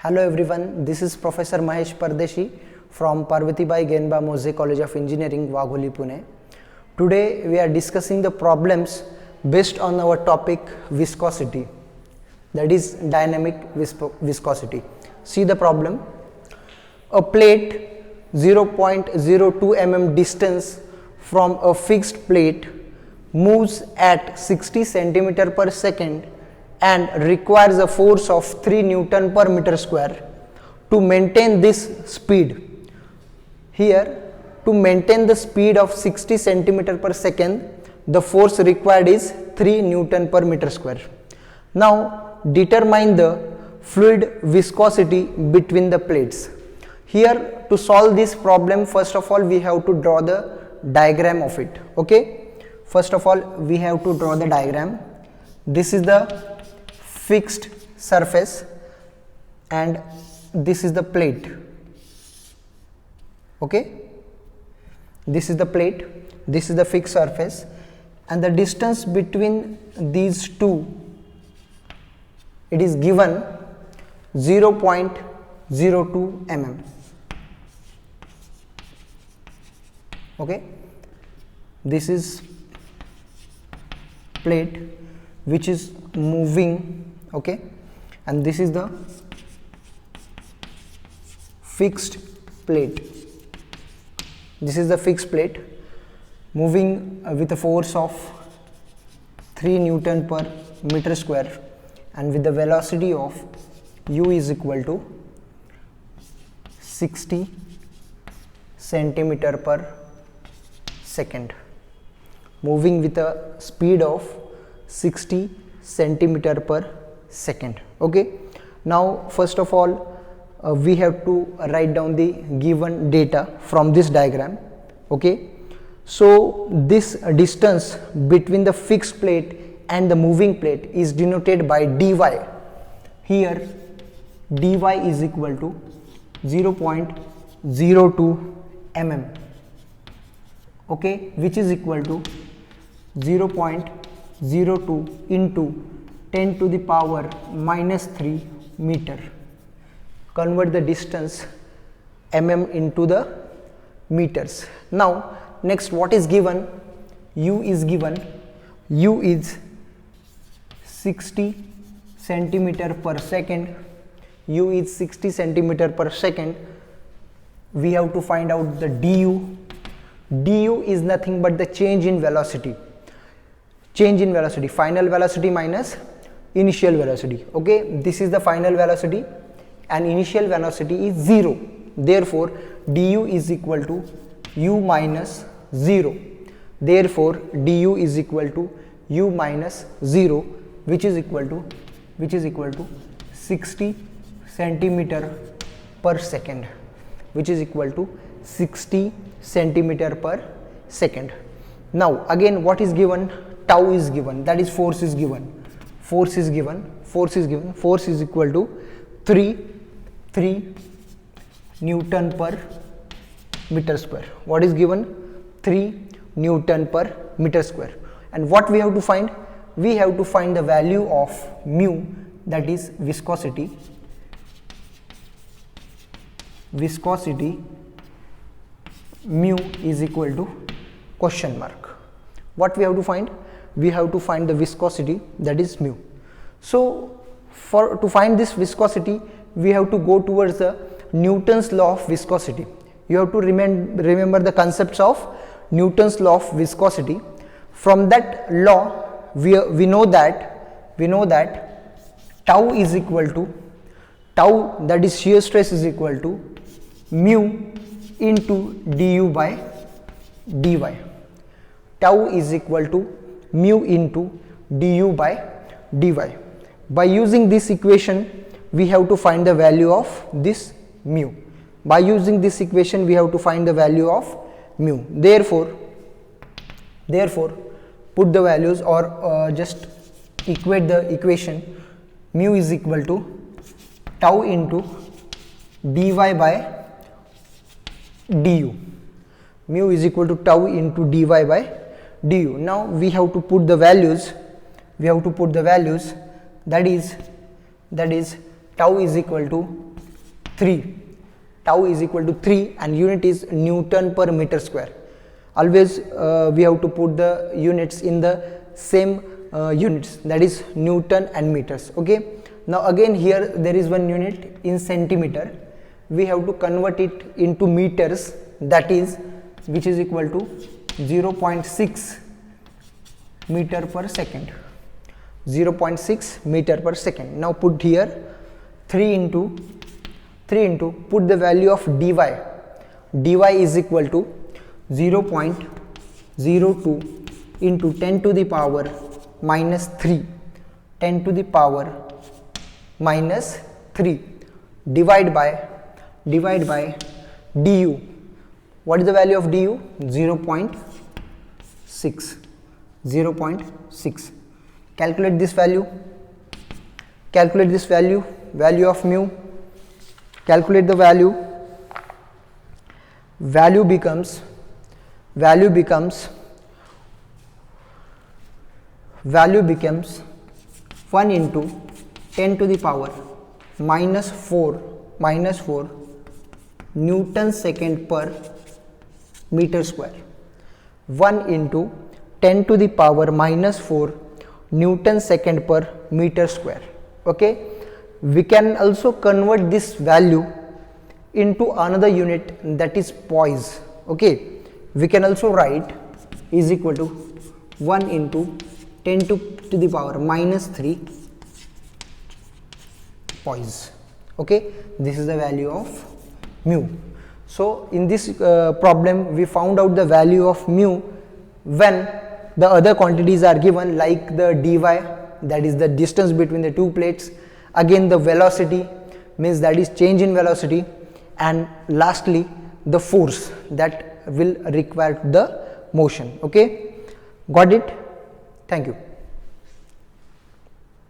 Hello everyone, this is Professor Mahesh Pardeshi from Parvatibai Genba Mose College of Engineering, Wagholi, Pune. Today we are discussing the problems based on our topic viscosity, that is dynamic viscosity. See the problem. A plate 0.02 mm distance from a fixed plate moves at 60 cm per second and requires a force of 3 Newton per meter square to maintain this speed. Here, to maintain the speed of 60 cm per second, the force required is 3 Newton per meter square. Now, determine the fluid viscosity between the plates. Here, to solve this problem, first of all, we have to draw the diagram of it. Okay. First of all, we have to draw the diagram. This is the fixed surface and this is the plate. Okay, this is the plate, this is the fixed surface, and the distance between these two, it is given 0.02 mm. Okay, this is plate which is moving. Okay, and this is the fixed plate. This is the fixed plate moving with a force of 3 Newton per meter square and with the velocity of u is equal to 60 centimeter per second, moving with a speed of 60 centimeter per second. Okay, now first of all we have to write down the given data from this diagram. Okay, so this distance between the fixed plate and the moving plate is denoted by dy. Here dy is equal to 0.02 mm. Okay, which is equal to 0.02 into 10 to the power minus 3 meter. Convert the distance mm into the meters. Now next, what is given? U is given. U is 60 centimeter per second. U is 60 centimeter per second. We have to find out the du. Du is nothing but the change in velocity. Change in velocity, final velocity minus initial velocity. Okay, this is the final velocity and initial velocity is 0. Therefore, du is equal to u minus 0. Therefore, du is equal to u minus 0, which is equal to 60 centimeter per second, which is equal to 60 centimeter per second. Now again, what is given? Tau is given, that is force is given. Force is given. Force is equal to 3 Newton per meter square. What is given? 3 Newton per meter square. And what we have to find? We have to find the value of mu, that is viscosity. Viscosity mu is equal to question mark. What we have to find? We have to find the viscosity, that is mu. So to find this viscosity, we have to go towards the Newton's law of viscosity. You have to remember the concepts of Newton's law of viscosity. From that law, we know that tau is equal to tau, that is shear stress, is equal to mu into du by dy. Tau is equal to mu into du by dy. By using this equation, we have to find the value of this mu. By using this equation, we have to find the value of mu. Therefore put the values or just equate the equation. Mu is equal to tau into dy by du. Mu is equal to tau into dy by du. Now we have to put the values. That is tau is equal to 3. Tau is equal to 3 and unit is Newton per meter square. Always we have to put the units in the same units, that is Newton and meters. Okay. Now again here there is one unit in centimeter. We have to convert it into meters, that is which is equal to 0.6 meter per second. 0.6 meter per second. Now put here 3 into put the value of dy. Dy is equal to 0.02 into 10 to the power minus 3. 10 to the power minus 3 divide by du. What is the value of du? 0.6. 0.6. Calculate this value. Calculate this value. Value of mu. Calculate the value. Value becomes 1 into 10 to the power minus 4 Newton second per meter square. 1 into 10 to the power minus 4 Newton second per meter square. Okay. We can also convert this value into another unit, that is poise. Okay. We can also write is equal to 1 into 10 to the power minus 3 poise. Okay. This is the value of mu. So in this problem we found out the value of mu when the other quantities are given, like the dy, that is the distance between the two plates, again the velocity, means that is change in velocity, and lastly the force that will require the motion. Okay, got it? Thank you.